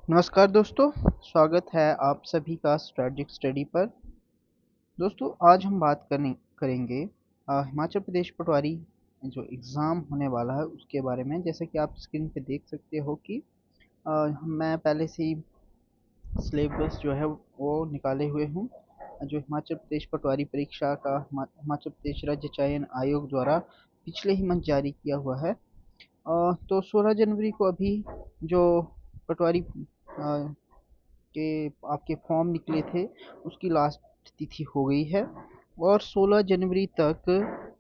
नमस्कार दोस्तों, स्वागत है आप सभी का स्ट्रैटेजिक स्टडी पर। दोस्तों आज हम बात करेंगे हिमाचल प्रदेश पटवारी जो एग्ज़ाम होने वाला है उसके बारे में। जैसे कि आप स्क्रीन पे देख सकते हो कि मैं पहले से ही सिलेबस जो है वो निकाले हुए हूँ। जो हिमाचल प्रदेश पटवारी परीक्षा का हिमाचल प्रदेश राज्य चयन आयोग द्वारा पिछले ही मंथ जारी किया हुआ है। तो 16 जनवरी को अभी जो पटवारी के आपके फॉर्म निकले थे उसकी लास्ट तिथि हो गई है और 16 जनवरी तक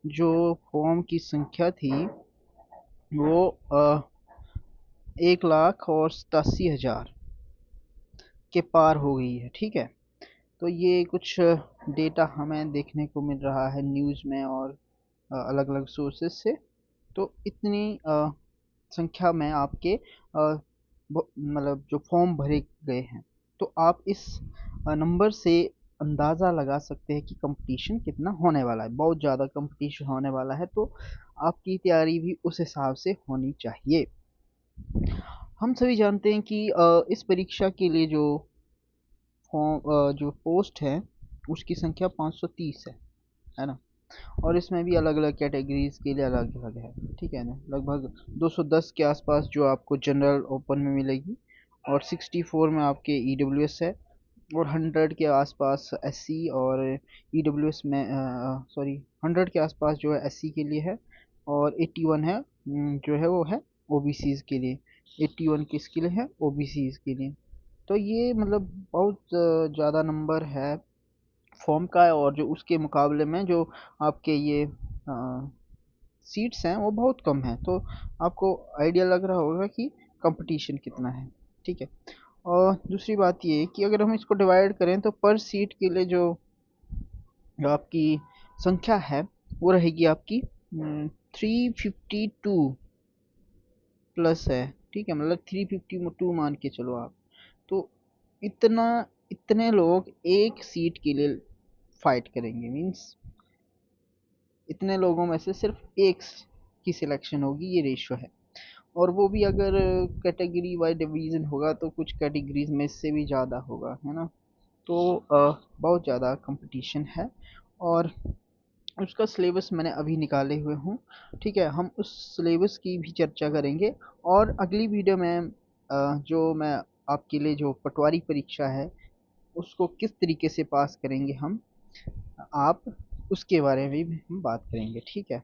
जो फॉर्म की संख्या थी वो 1,87,000 के पार हो गई है। ठीक है, तो ये कुछ डेटा हमें देखने को मिल रहा है न्यूज़ में और अलग अलग सोर्सेस से। तो इतनी संख्या में आपके मतलब जो फॉर्म भरे गए हैं, तो आप इस नंबर से अंदाज़ा लगा सकते हैं कि कंपटीशन कितना होने वाला है। बहुत ज़्यादा कंपटीशन होने वाला है, तो आपकी तैयारी भी उस हिसाब से होनी चाहिए। हम सभी जानते हैं कि इस परीक्षा के लिए जो फॉर्म जो पोस्ट है उसकी संख्या 530 है ना। और इसमें भी अलग अलग कैटेगरीज के लिए अलग अलग है। ठीक है ना, लगभग 210 के आसपास जो आपको जनरल ओपन में मिलेगी और 64 में आपके ईडब्ल्यूएस है और 100 के आसपास एससी और ईडब्ल्यूएस में सॉरी 100 के आसपास जो है एससी के लिए है और 81 है जो है वो है ओबीसीज के लिए। 81 किसके लिए है? ओबीसीज के लिए। तो ये मतलब बहुत ज़्यादा नंबर है फॉर्म का और जो उसके मुकाबले में जो आपके ये सीट्स हैं वो बहुत कम हैं। तो आपको आइडिया लग रहा होगा कि कंपटीशन कितना है। ठीक है, और दूसरी बात ये कि अगर हम इसको डिवाइड करें तो पर सीट के लिए जो जो आपकी संख्या है वो रहेगी आपकी 352 प्लस है। ठीक है, मतलब 352 मान के चलो आप। तो इतना इतने लोग एक सीट के लिए फाइट करेंगे, मीन्स इतने लोगों में से सिर्फ एक की सिलेक्शन होगी, ये रेशियो है। और वो भी अगर कैटेगरी वाई डिवीज़न होगा तो कुछ कैटेगरीज में इससे भी ज़्यादा होगा, है ना। तो बहुत ज़्यादा कंपटीशन है और उसका सिलेबस मैंने अभी निकाले हुए हूँ। ठीक है, हम उस सिलेबस की भी चर्चा करेंगे और अगली वीडियो में जो मैं आपके लिए जो पटवारी परीक्षा है उसको किस तरीके से पास करेंगे आप उसके बारे में भी हम बात करेंगे। ठीक है,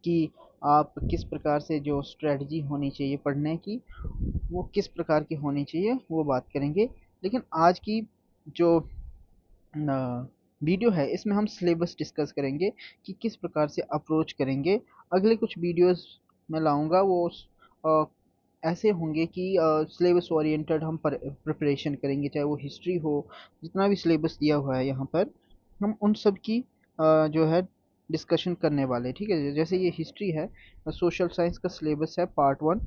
कि आप किस प्रकार से जो स्ट्रेटजी होनी चाहिए पढ़ने की वो किस प्रकार की होनी चाहिए वो बात करेंगे। लेकिन आज की जो वीडियो है इसमें हम सिलेबस डिस्कस करेंगे कि किस प्रकार से अप्रोच करेंगे। अगले कुछ वीडियोस में लाऊंगा वो अ, ऐसे होंगे कि सिलेबस ओरिएंटेड हम प्रिपरेशन करेंगे, चाहे वो हिस्ट्री हो। जितना भी सिलेबस दिया हुआ है यहाँ पर हम उन सब की जो है डिस्कशन करने वाले। ठीक है, जैसे ये हिस्ट्री है, सोशल साइंस का सिलेबस है पार्ट 1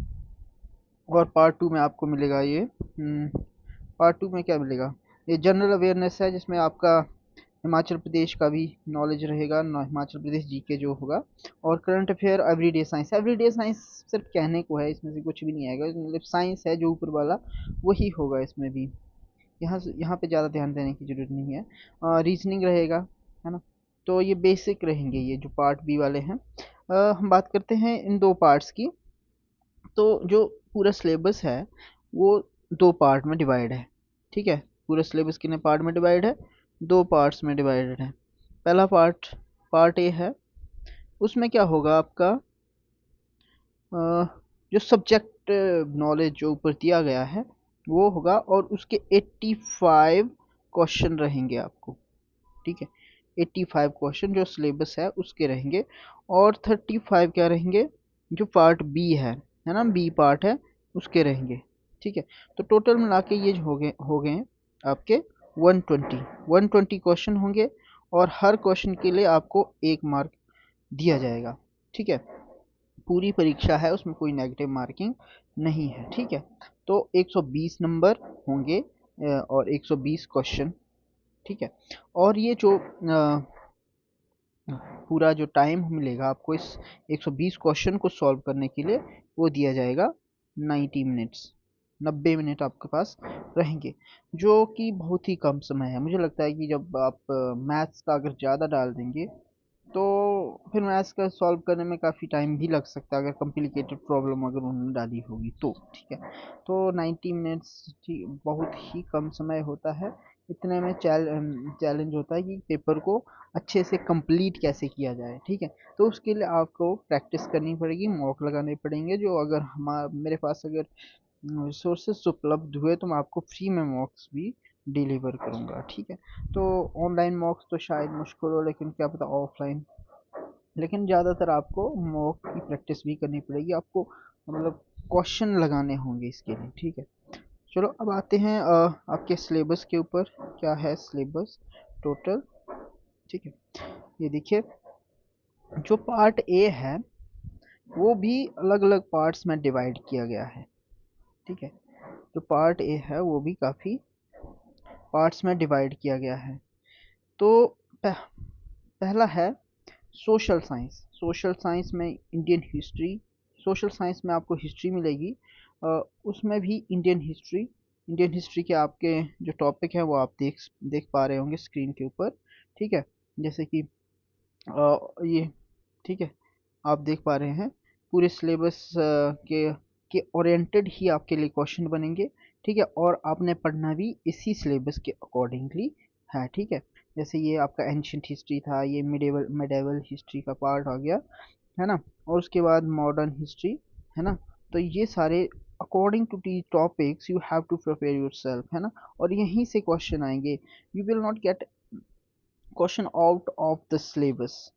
और पार्ट 2 में आपको मिलेगा ये पार्ट 2 में क्या मिलेगा, ये जनरल अवेयरनेस है जिसमें आपका हिमाचल प्रदेश का भी नॉलेज रहेगा, हिमाचल प्रदेश जीके जो होगा। और current affair, everyday science. Everyday science सिर्फ कहने को है, इसमें से कुछ भी नहीं आएगा, मतलब साइंस है जो ऊपर वाला वही होगा इसमें भी। यहाँ पे ज़्यादा ध्यान देने की ज़रूरत नहीं है। रीजनिंग रहेगा, है ना। तो ये बेसिक रहेंगे ये जो पार्ट बी वाले हैं। हम बात करते हैं इन दो पार्ट्स की। तो जो पूरा सिलेबस है वो दो पार्ट में डिवाइड है। ठीक है, पूरा सिलेबस कितने पार्ट में डिवाइड है? दो पार्ट्स में डिवाइडेड है। पहला पार्ट ए है, उसमें क्या होगा आपका जो सब्जेक्ट नॉलेज जो ऊपर दिया गया है वो होगा और उसके 85 क्वेश्चन रहेंगे आपको। ठीक है, 85 क्वेश्चन जो सिलेबस है उसके रहेंगे और 35 क्या रहेंगे जो पार्ट बी है ना, बी पार्ट है उसके रहेंगे। ठीक है, तो टोटल मिला के ये हो गए आपके 120 क्वेश्चन होंगे और हर क्वेश्चन के लिए आपको 1 मार्क दिया जाएगा। ठीक है, पूरी परीक्षा है उसमें कोई नेगेटिव मार्किंग नहीं है। ठीक है, तो 120 नंबर होंगे और 120 क्वेश्चन। ठीक है, और ये जो पूरा जो टाइम मिलेगा आपको इस 120 क्वेश्चन को सॉल्व करने के लिए वो दिया जाएगा 90 मिनट्स। 90 मिनट आपके पास रहेंगे, जो कि बहुत ही कम समय है। मुझे लगता है कि जब आप मैथ्स का अगर ज़्यादा डाल देंगे तो फिर मैथ्स का सॉल्व करने में काफ़ी टाइम भी लग सकता है, अगर कॉम्प्लिकेटेड प्रॉब्लम अगर उन्होंने डाली होगी तो। ठीक है, तो 90 मिनट्स बहुत ही कम समय होता है। इतने में चैलेंज होता है कि पेपर को अच्छे से कंप्लीट कैसे किया जाए। ठीक है, तो उसके लिए आपको प्रैक्टिस करनी पड़ेगी, मॉक लगाने पड़ेंगे, जो अगर मेरे पास अगर रिसोर्सेज उपलब्ध हुए तो मैं आपको फ्री में मॉक्स भी डिलीवर करूँगा। ठीक है, तो ऑनलाइन मॉक्स तो शायद मुश्किल हो, लेकिन क्या पता ऑफलाइन। लेकिन ज़्यादातर आपको मॉक की प्रैक्टिस भी करनी पड़ेगी, आपको मतलब क्वेश्चन लगाने होंगे इसके लिए। ठीक है, चलो अब आते हैं आपके सिलेबस के ऊपर। क्या है सिलेबस टोटल? ठीक है, ये देखिए, जो पार्ट ए है वो भी अलग अलग पार्ट्स में डिवाइड किया गया है। ठीक है, जो पार्ट ए है वो भी काफ़ी पार्ट्स में डिवाइड किया गया है। तो पहला है सोशल साइंस। सोशल साइंस में इंडियन हिस्ट्री, सोशल साइंस में आपको हिस्ट्री मिलेगी, उसमें भी इंडियन हिस्ट्री। इंडियन हिस्ट्री के आपके जो टॉपिक है वो आप देख पा रहे होंगे स्क्रीन के ऊपर। ठीक है, जैसे कि ये, ठीक है, आप देख पा रहे हैं पूरे सिलेबस के ओरिएंटेड ही आपके लिए क्वेश्चन बनेंगे। ठीक है, और आपने पढ़ना भी इसी सिलेबस के अकॉर्डिंगली है। ठीक है, जैसे ये आपका एंशियंट हिस्ट्री था, ये मिडेवल हिस्ट्री का पार्ट आ गया, है ना, और उसके बाद मॉडर्न हिस्ट्री, है ना। तो ये सारे according to the topics you have to prepare yourself, है ना, और यहीं से क्वेश्चन आएंगे। You will not get question out of the syllabus.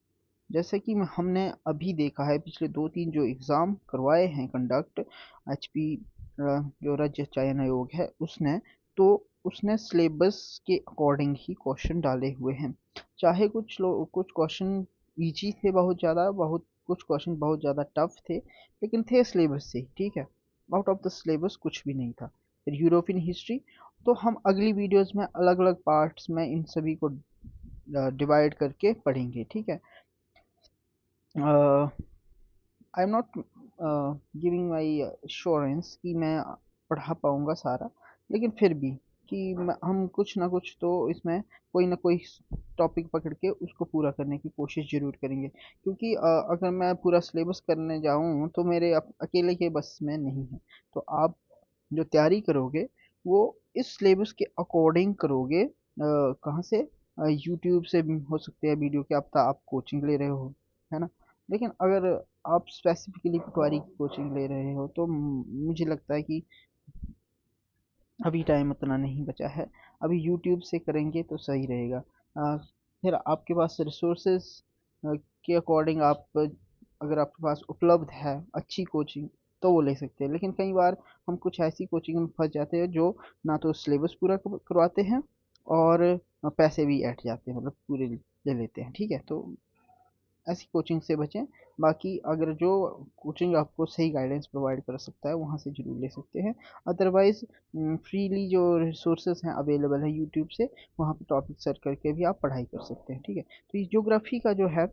जैसे कि हमने अभी देखा है पिछले 2-3 जो एग्ज़ाम करवाए हैं कंडक्ट, एचपी जो राज्य चयन आयोग है उसने, तो उसने सिलेबस के अकॉर्डिंग ही क्वेश्चन डाले हुए हैं। चाहे कुछ क्वेश्चन इजी थे बहुत ज़्यादा, बहुत कुछ क्वेश्चन बहुत ज़्यादा टफ थे, लेकिन थे सिलेबस से ही। ठीक है, आउट ऑफ द सिलेबस कुछ भी नहीं था। फिर यूरोपियन हिस्ट्री, तो हम अगली वीडियोस में अलग अलग पार्ट्स में इन सभी को डिवाइड करके पढ़ेंगे। ठीक है, I am not giving my assurance कि मैं पढ़ा पाऊँगा सारा, लेकिन फिर भी कि हम कुछ ना कुछ तो इसमें कोई ना कोई टॉपिक पकड़ के उसको पूरा करने की कोशिश ज़रूर करेंगे, क्योंकि अगर मैं पूरा सिलेबस करने जाऊँ तो मेरे अकेले के बस में नहीं है। तो आप जो तैयारी करोगे वो इस सिलेबस के अकॉर्डिंग करोगे। कहाँ से? यूट्यूब से भी हो सकते हैं वीडियो के, आप कोचिंग ले रहे हो, है ना। लेकिन अगर आप स्पेसिफिकली पटवारी की कोचिंग ले रहे हो तो मुझे लगता है कि अभी टाइम उतना नहीं बचा है, अभी यूट्यूब से करेंगे तो सही रहेगा। फिर आपके पास रिसोर्सेज के अकॉर्डिंग आप, अगर आपके पास उपलब्ध है अच्छी कोचिंग तो वो ले सकते हैं। लेकिन कई बार हम कुछ ऐसी कोचिंग में फंस जाते हैं जो ना तो सिलेबस पूरा करवाते हैं और पैसे भी ऐंठ जाते हैं, मतलब पूरे ले लेते हैं। ठीक है, तो ऐसी कोचिंग से बचें। बाकी अगर जो कोचिंग आपको सही गाइडेंस प्रोवाइड कर सकता है वहाँ से ज़रूर ले सकते हैं। अदरवाइज़ फ्रीली जो रिसोर्सेज हैं अवेलेबल है यूट्यूब से, वहाँ पे टॉपिक सर्च करके भी आप पढ़ाई कर सकते हैं। ठीक है, तो ये ज्योग्राफी का जो है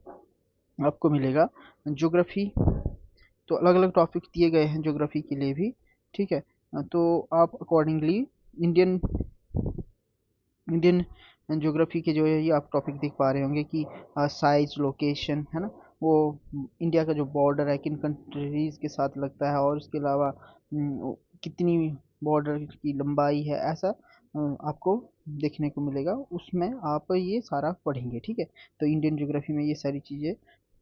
आपको मिलेगा। ज्योग्राफी तो अलग अलग टॉपिक दिए गए हैं ज्योग्राफी के लिए भी। ठीक है, तो आप अकॉर्डिंगली इंडियन इंडियन ज्योग्राफी के जो है ये आप टॉपिक देख पा रहे होंगे कि साइज, लोकेशन, है ना, वो इंडिया का जो बॉर्डर है किन कंट्रीज़ के साथ लगता है, और उसके अलावा कितनी बॉर्डर की लंबाई है, ऐसा आपको देखने को मिलेगा। उसमें आप ये सारा पढ़ेंगे। ठीक है, तो इंडियन ज्योग्राफी में ये सारी चीज़ें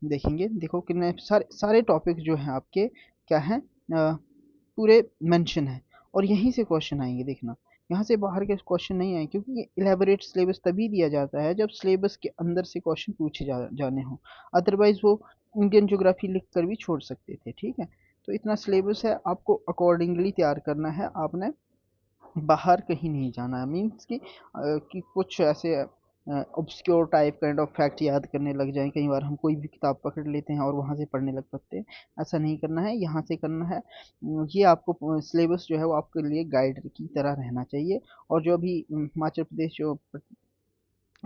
देखेंगे। देखो कितने सारे सारे टॉपिक जो हैं आपके क्या हैं, पूरे मेंशन है, और यहीं से क्वेश्चन आएंगे देखना। यहाँ से बाहर के क्वेश्चन नहीं आए, क्योंकि ये इलेबोरेट सिलेबस तभी दिया जाता है जब सिलेबस के अंदर से क्वेश्चन पूछे जाने हों। अदरवाइज वो इंडियन ज्योग्राफी लिख कर भी छोड़ सकते थे। ठीक है, तो इतना सिलेबस है, आपको अकॉर्डिंगली तैयार करना है, आपने बाहर कहीं नहीं जाना है। मीन्स कि कुछ ऐसे obscure type kind of fact याद करने लग जाएं। कई बार हम कोई भी किताब पकड़ लेते हैं और वहाँ से पढ़ने लग पड़ते हैं, ऐसा नहीं करना है, यहाँ से करना है। ये आपको सिलेबस जो है वो आपके लिए गाइड की तरह रहना चाहिए। और जो अभी हिमाचल प्रदेश जो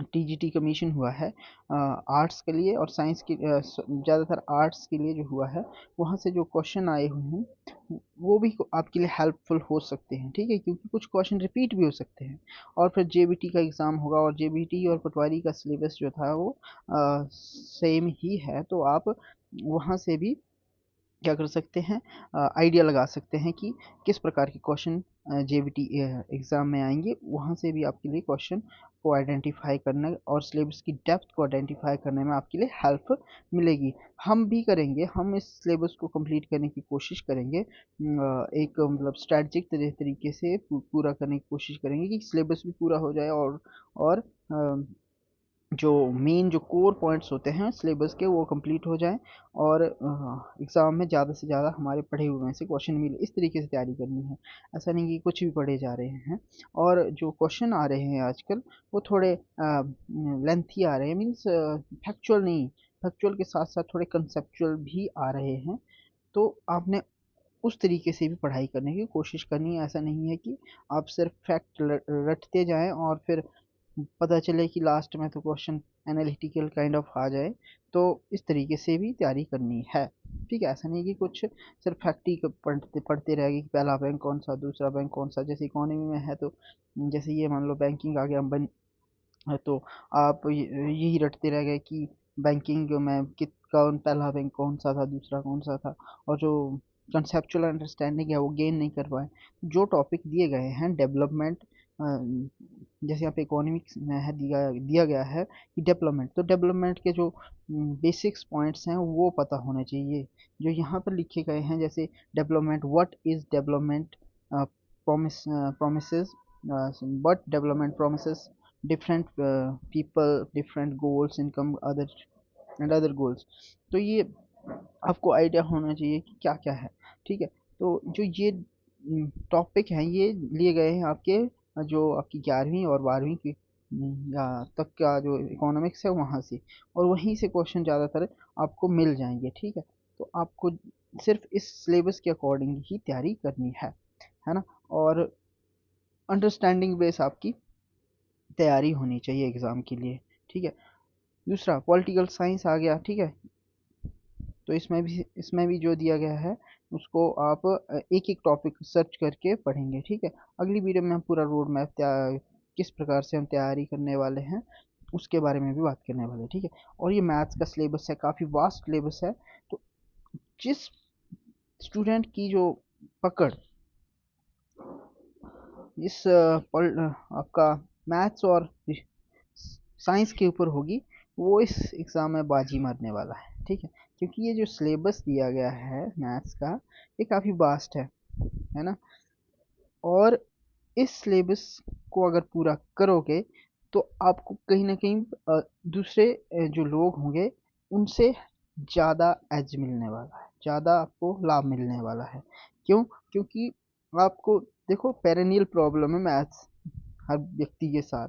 टीजीटी कमीशन हुआ है आर्ट्स के लिए और साइंस के ज़्यादातर आर्ट्स के लिए जो हुआ है, वहाँ से जो क्वेश्चन आए हुए हैं वो भी आपके लिए हेल्पफुल हो सकते हैं, ठीक है, क्योंकि कुछ क्वेश्चन रिपीट भी हो सकते हैं। और फिर जेबीटी का एग्ज़ाम होगा और जेबीटी और पटवारी का सिलेबस जो था वो सेम ही है, तो आप वहाँ से भी क्या कर सकते हैं, आइडिया लगा सकते हैं कि किस प्रकार के क्वेश्चन जेबीटी एग्ज़ाम में आएंगे। वहाँ से भी आपके लिए क्वेश्चन को आइडेंटिफाई करने और सिलेबस की डेप्थ को आइडेंटिफाई करने में आपके लिए हेल्प मिलेगी। हम भी करेंगे, हम इस सिलेबस को कंप्लीट करने की कोशिश करेंगे, एक मतलब स्ट्रैटेजिक तरीके से पूरा करने की कोशिश करेंगे कि सिलेबस भी पूरा हो जाए और जो मेन जो कोर पॉइंट्स होते हैं सिलेबस के वो कंप्लीट हो जाएं और एग्ज़ाम में ज़्यादा से ज़्यादा हमारे पढ़े हुए में से क्वेश्चन मिले। इस तरीके से तैयारी करनी है, ऐसा नहीं कि कुछ भी पढ़े जा रहे हैं। और जो क्वेश्चन आ रहे हैं आजकल वो थोड़े लेंथी आ रहे हैं, मीन्स फैक्चुअल नहीं, फैक्चुअल के साथ साथ थोड़े कंसेप्चुअल भी आ रहे हैं। तो आपने उस तरीके से भी पढ़ाई करने की कोशिश करनी है। ऐसा नहीं है कि आप सिर्फ फैक्ट रटते जाएं और फिर पता चले कि लास्ट में तो क्वेश्चन एनालिटिकल काइंड ऑफ आ जाए। तो इस तरीके से भी तैयारी करनी है, ठीक है। ऐसा नहीं कि कुछ सिर्फ फैक्ट ही पढ़ते पढ़ते रह गए कि पहला बैंक कौन सा, दूसरा बैंक कौन सा। जैसे इकोनॉमी में है तो जैसे ये मान लो बैंकिंग आ गया तो आप यही रटते रह गए कि बैंकिंग में कित कौन पहला बैंक कौन सा था, दूसरा कौन सा था, और जो कंसेप्चुअल अंडरस्टैंडिंग है वो गेन नहीं कर पाए। जो टॉपिक दिए गए हैं डेवलपमेंट, जैसे यहाँ पे इकोनॉमिक्स में है दिया दिया गया है कि डेवलपमेंट, तो डेवलपमेंट के जो बेसिक्स पॉइंट्स हैं वो पता होने चाहिए। जो यहाँ पर लिखे गए हैं जैसे development, what is development, promises, but development promises different people, different goals, income, other and other goals. तो ये आपको आइडिया होना चाहिए कि क्या क्या है, ठीक है। तो जो ये टॉपिक हैं ये लिए गए हैं आपके जो आपकी 11वीं और 12वीं की या तक का जो इकोनॉमिक्स है वहाँ से, और वहीं से क्वेश्चन ज़्यादातर आपको मिल जाएंगे, ठीक है। तो आपको सिर्फ इस सिलेबस के अकॉर्डिंग ही तैयारी करनी है ना। और अंडरस्टैंडिंग बेस आपकी तैयारी होनी चाहिए एग्ज़ाम के लिए, ठीक है। दूसरा पॉलिटिकल साइंस आ गया, ठीक है। तो इसमें भी जो दिया गया है उसको आप एक एक टॉपिक सर्च करके पढ़ेंगे, ठीक है। अगली वीडियो में हम पूरा रोड मैप किस प्रकार से हम तैयारी करने वाले हैं उसके बारे में भी बात करने वाले हैं, ठीक है। और ये मैथ्स का सिलेबस है, काफ़ी वास्ट सिलेबस है। तो जिस स्टूडेंट की जो पकड़ इस आपका मैथ्स और साइंस के ऊपर होगी वो इस एग्ज़ाम में बाजी मारने वाला है, ठीक है। क्योंकि ये जो सिलेबस दिया गया है मैथ्स का ये काफ़ी वास्ट है ना। और इस सिलेबस को अगर पूरा करोगे तो आपको कहीं ना कहीं दूसरे जो लोग होंगे उनसे ज़्यादा एज मिलने वाला है, ज़्यादा आपको लाभ मिलने वाला है। क्यों? क्योंकि आपको देखो पेरेनियल प्रॉब्लम है मैथ्स हर व्यक्ति के साथ।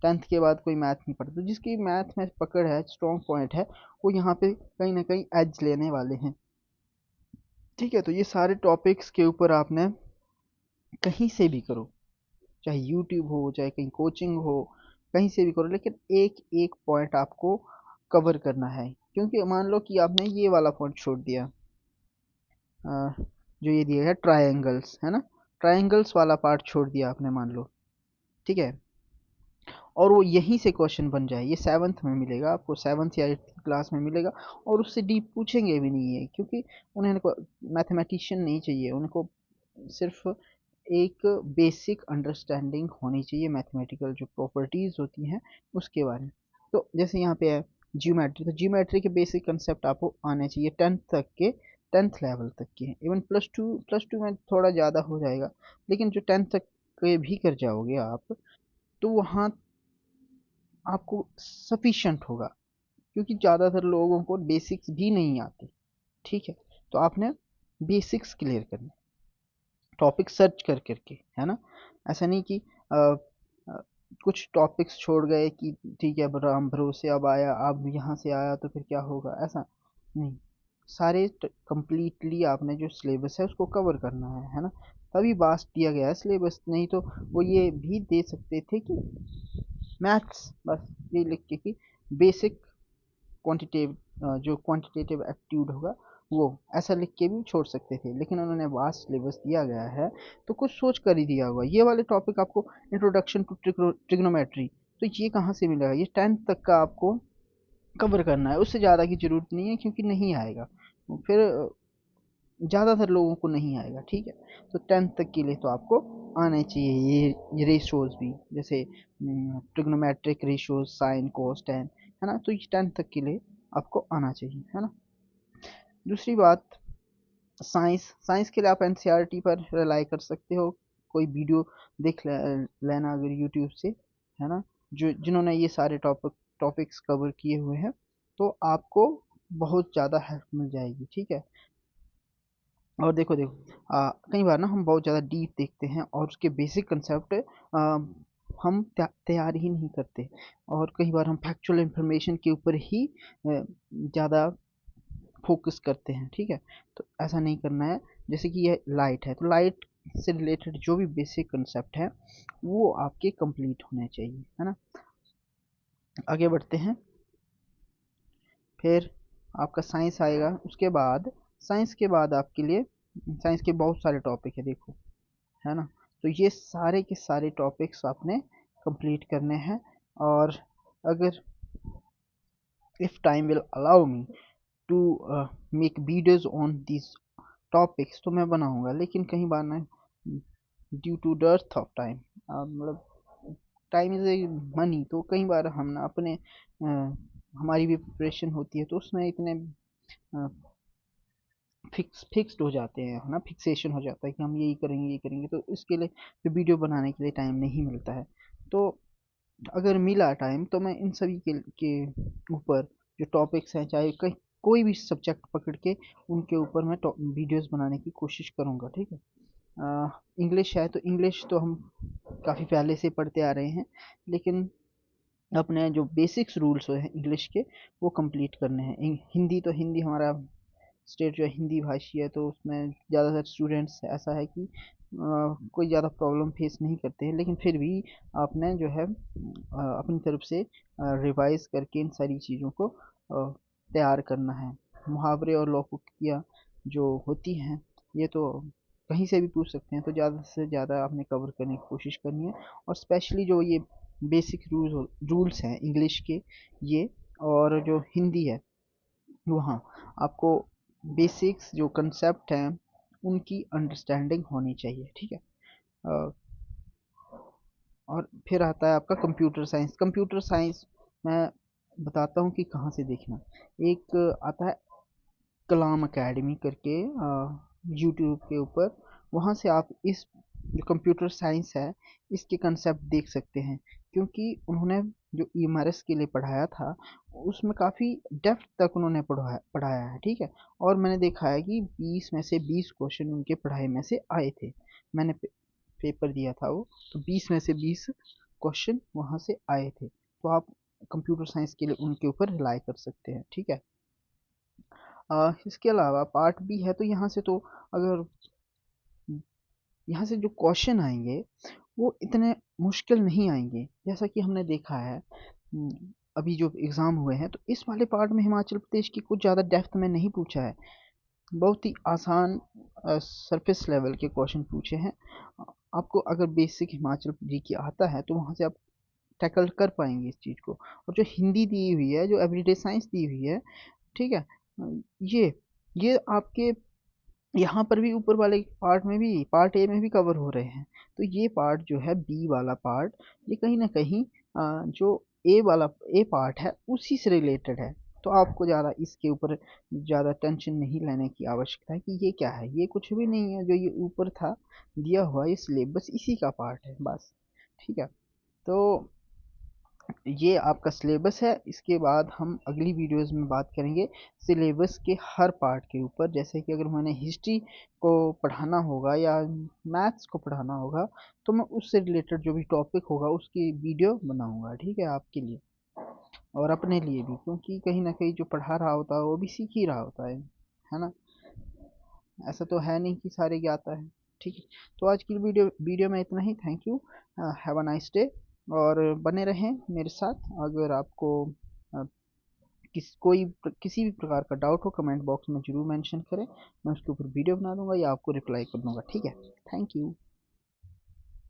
10th के बाद कोई मैथ नहीं पढ़ता, तो जिसकी मैथ में पकड़ है, स्ट्रॉन्ग पॉइंट है, वो यहाँ पे कहीं ना कहीं एज लेने वाले हैं, ठीक है। तो ये सारे टॉपिक्स के ऊपर आपने कहीं से भी करो, चाहे यूट्यूब हो चाहे कहीं कोचिंग हो, कहीं से भी करो, लेकिन एक एक पॉइंट आपको कवर करना है। क्योंकि मान लो कि आपने ये वाला पॉइंट छोड़ दिया, जो ये दिया है ट्रायंगल्स, है ना, ट्रायंगल्स वाला पार्ट छोड़ दिया आपने मान लो, ठीक है। और वो यहीं से क्वेश्चन बन जाए, ये 7th में मिलेगा आपको, 7th या 8th क्लास में मिलेगा। और उससे डीप पूछेंगे भी नहीं है, क्योंकि उन्हें मैथमेटिशियन नहीं चाहिए, उनको सिर्फ एक बेसिक अंडरस्टैंडिंग होनी चाहिए मैथमेटिकल जो प्रॉपर्टीज़ होती हैं उसके बारे में। तो जैसे यहाँ पे है जियोमेट्री, तो जियोमेट्री के बेसिक कंसेप्ट आपको आने चाहिए 10th लेवल तक के। इवन प्लस टू में थोड़ा ज़्यादा हो जाएगा, लेकिन जो 10th तक के भी कर जाओगे आप तो वहाँ आपको सफिशेंट होगा, क्योंकि ज़्यादातर लोगों को बेसिक्स भी नहीं आते, ठीक है। तो आपने बेसिक्स क्लियर करने, टॉपिक सर्च कर करके, है ना। ऐसा नहीं कि कुछ टॉपिक्स छोड़ गए कि ठीक है राम भरोसे अब आया, अब यहाँ से आया तो फिर क्या होगा, ऐसा नहीं। सारे कंप्लीटली आपने जो सिलेबस है उसको कवर करना है ना। तभी वास्ट दिया गया है सिलेबस, नहीं तो वो ये भी दे सकते थे कि मैथ्स, बस ये लिख के कि बेसिक क्वांटिटेटिव, जो क्वांटिटेटिव एप्टीट्यूड होगा वो, ऐसा लिख के भी छोड़ सकते थे, लेकिन उन्होंने वास्ट सिलेबस दिया गया है तो कुछ सोच कर ही दिया होगा। ये वाले टॉपिक आपको इंट्रोडक्शन टू ट्रिग्नोमेट्री, तो ये कहाँ से मिलेगा? ये 10th तक का आपको कवर करना है, उससे ज़्यादा की ज़रूरत नहीं है, क्योंकि नहीं आएगा फिर, ज़्यादातर लोगों को नहीं आएगा, ठीक है। तो 10th तक के लिए तो आपको आने चाहिए ये रेशोज भी, जैसे ट्रिग्नोमेट्रिक रेशोज, साइन, कोस, टेन, है ना, तो ये 10th तक के लिए आपको आना चाहिए, है ना। दूसरी बात, साइंस, साइंस के लिए आप एनसीईआरटी पर रिलाई कर सकते हो, कोई वीडियो देख लेना अगर यूट्यूब से, है ना, जो जिन्होंने ये सारे टॉपिक्स कवर किए हुए हैं, तो आपको बहुत ज़्यादा हेल्प मिल जाएगी, ठीक है। और देखो देखो कई बार ना हम बहुत ज़्यादा डीप देखते हैं और उसके बेसिक कंसेप्ट हम तैयार ही नहीं करते, और कई बार हम फैक्चुअल इंफॉर्मेशन के ऊपर ही ज़्यादा फोकस करते हैं, ठीक है। तो ऐसा नहीं करना है। जैसे कि ये लाइट है, तो लाइट से रिलेटेड जो भी बेसिक कंसेप्ट है वो आपके कंप्लीट होने चाहिए, है ना। आगे बढ़ते हैं, फिर आपका साइंस आएगा, उसके बाद साइंस के बाद आपके लिए साइंस के बहुत सारे टॉपिक है, देखो, है ना। तो ये सारे के सारे टॉपिक्स आपने कंप्लीट करने हैं, और अगर if time will allow me to make videos on this topics तो मैं बनाऊंगा, लेकिन कई बार ना due to dearth of time, मतलब टाइम इज ए मनी, तो कई बार हम ना अपने हमारी भी प्रिपरेशन होती है तो उसमें इतने फिक्स्ड हो जाते हैं, है ना, फिक्सेशन हो जाता है कि हम यही करेंगे यही करेंगे, तो इसके लिए फिर वीडियो बनाने के लिए टाइम नहीं मिलता है। तो अगर मिला टाइम तो मैं इन सभी के ऊपर जो टॉपिक्स हैं, चाहे कहीं कोई भी सब्जेक्ट पकड़ के उनके ऊपर मैं वीडियोस बनाने की कोशिश करूँगा, ठीक है। इंग्लिश है तो इंग्लिश तो हम काफ़ी पहले से पढ़ते आ रहे हैं, लेकिन अपने जो बेसिक्स रूल्स हैं इंग्लिश के वो कंप्लीट करने हैं। हिंदी तो हिंदी हमारा स्टेट जो है हिंदी भाषी है, तो उसमें ज़्यादातर स्टूडेंट्स ऐसा है कि कोई ज़्यादा प्रॉब्लम फेस नहीं करते हैं, लेकिन फिर भी आपने जो है अपनी तरफ से रिवाइज करके इन सारी चीज़ों को तैयार करना है। मुहावरे और लौकिकियाँ जो होती हैं ये तो कहीं से भी पूछ सकते हैं, तो ज़्यादा से ज़्यादा आपने कवर करने की कोशिश करनी है, और स्पेशली जो ये बेसिक रूल्स हैं इंग्लिश के, ये और जो हिंदी है वहाँ आपको बेसिक्स जो कंसेप्ट हैं उनकी अंडरस्टैंडिंग होनी चाहिए, ठीक है। अ, और फिर आता है आपका कंप्यूटर साइंस। कंप्यूटर साइंस मैं बताता हूँ कि कहाँ से देखना। एक आता है कलाम एकेडमी करके यूट्यूब के ऊपर, वहाँ से आप इस जो कंप्यूटर साइंस है इसके कंसेप्ट देख सकते हैं, क्योंकि उन्होंने जो ईएमआरएस के लिए पढ़ाया था उसमें काफ़ी डेप्थ तक उन्होंने पढ़ाया पढ़ाया है, ठीक है। और मैंने देखा है कि 20 में से 20 क्वेश्चन उनके पढ़ाई में से आए थे। मैंने पेपर दिया था वो, तो 20 में से 20 क्वेश्चन वहाँ से आए थे, तो आप कंप्यूटर साइंस के लिए उनके ऊपर रिलाई कर सकते हैं, ठीक है। इसके अलावा पार्ट बी है, तो यहाँ से तो अगर यहाँ से जो क्वेश्चन आएंगे वो इतने मुश्किल नहीं आएंगे, जैसा कि हमने देखा है अभी जो एग्ज़ाम हुए हैं, तो इस वाले पार्ट में हिमाचल प्रदेश की कुछ ज़्यादा डेप्थ में नहीं पूछा है, बहुत ही आसान सरफेस लेवल के क्वेश्चन पूछे हैं। आपको अगर बेसिक हिमाचल जी की आता है तो वहाँ से आप टैकल कर पाएंगे इस चीज़ को। और जो हिंदी दी हुई है, जो एवरीडे साइंस दी हुई है, ठीक है, ये ये आपके यहाँ पर भी ऊपर वाले पार्ट में भी, पार्ट ए में भी कवर हो रहे हैं। तो ये पार्ट जो है बी वाला पार्ट, ये कहीं ना कहीं जो ए वाला ए पार्ट है उसी से रिलेटेड है, तो आपको ज़्यादा इसके ऊपर ज़्यादा टेंशन नहीं लेने की आवश्यकता है कि ये क्या है, ये कुछ भी नहीं है, जो ये ऊपर था दिया हुआ ये सिलेबस इसी का पार्ट है बस, ठीक है। तो ये आपका सिलेबस है। इसके बाद हम अगली वीडियोस में बात करेंगे सिलेबस के हर पार्ट के ऊपर, जैसे कि अगर मैंने हिस्ट्री को पढ़ाना होगा या मैथ्स को पढ़ाना होगा तो मैं उससे रिलेटेड जो भी टॉपिक होगा उसकी वीडियो बनाऊंगा, ठीक है, आपके लिए और अपने लिए भी, क्योंकि कहीं ना कहीं जो पढ़ा रहा होता है वो भी सीख ही रहा होता है ना। ऐसा तो है नहीं कि सारे ज्ञाता है, ठीक है। तो आज की वीडियो में इतना ही। Thank you, have a nice day. और बने रहें मेरे साथ। अगर आपको अ, किसी भी प्रकार का डाउट हो कमेंट बॉक्स में ज़रूर मेंशन करें, मैं उसके ऊपर वीडियो बना दूंगा या आपको रिप्लाई कर दूंगा। ठीक है, थैंक यू।